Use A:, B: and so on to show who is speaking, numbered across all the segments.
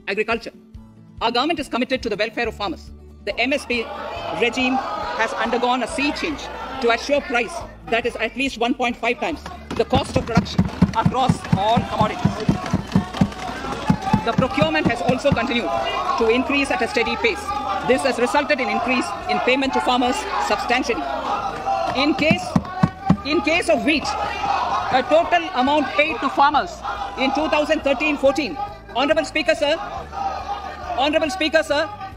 A: agriculture. Our government is committed to the welfare of farmers. The MSP regime has undergone a sea change to assure price that is at least 1.5 times the cost of production across all commodities. The procurement has also continued to increase at a steady pace. This has resulted in increase in payment to farmers substantially. In case of wheat, a total amount paid to farmers in 2013-14. Honorable Speaker, sir,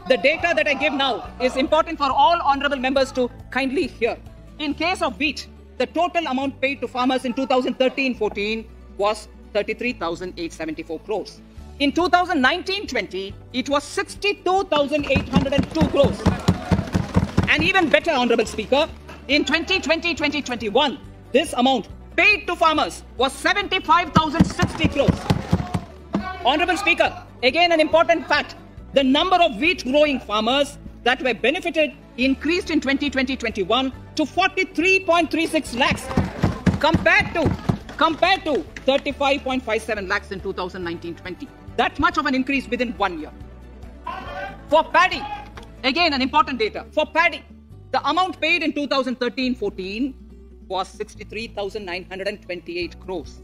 A: the data that I give now is important for all honorable members to kindly hear. In case of wheat, the total amount paid to farmers in 2013-14 was 33,874 crores. In 2019-20, it was 62,802 crores. And even better, Honorable Speaker, in 2020-2021, this amount paid to farmers was 75,060 crores. Honorable Speaker, again an important fact, the number of wheat growing farmers that were benefited increased in 2020-21 to 43.36 lakhs compared to 35.57 lakhs in 2019-20. That much of an increase within 1 year. For paddy, again an important data. For paddy, the amount paid in 2013-14 was 63,928 crores.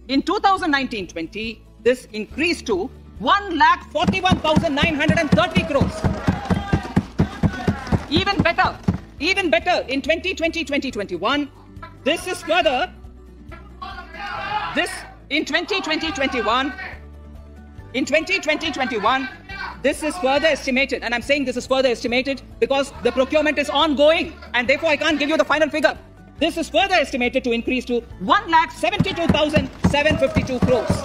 A: In 2019-20, this increased to 1,41,930 crores. Even better, in 2020-2021, this is further, in 2020-21, this is further estimated, and I'm saying this is further estimated because the procurement is ongoing, and therefore I can't give you the final figure. This is further estimated to increase to 1,72,752 crores.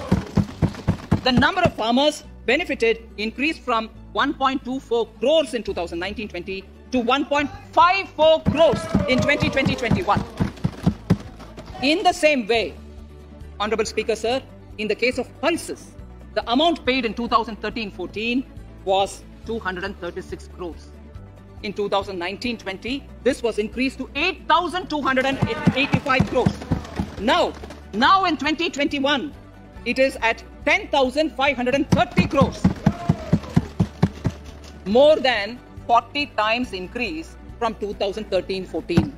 A: The number of farmers benefited increased from 1.24 crores in 2019-20 to 1.54 crores in 2020-21. In the same way, Honorable Speaker, sir, in the case of pulses, the amount paid in 2013-14 was 236 crores. In 2019-20, this was increased to 8,285 crores. Now in 2021, it is at 10,530 crores. More than 40 times increase from 2013-14.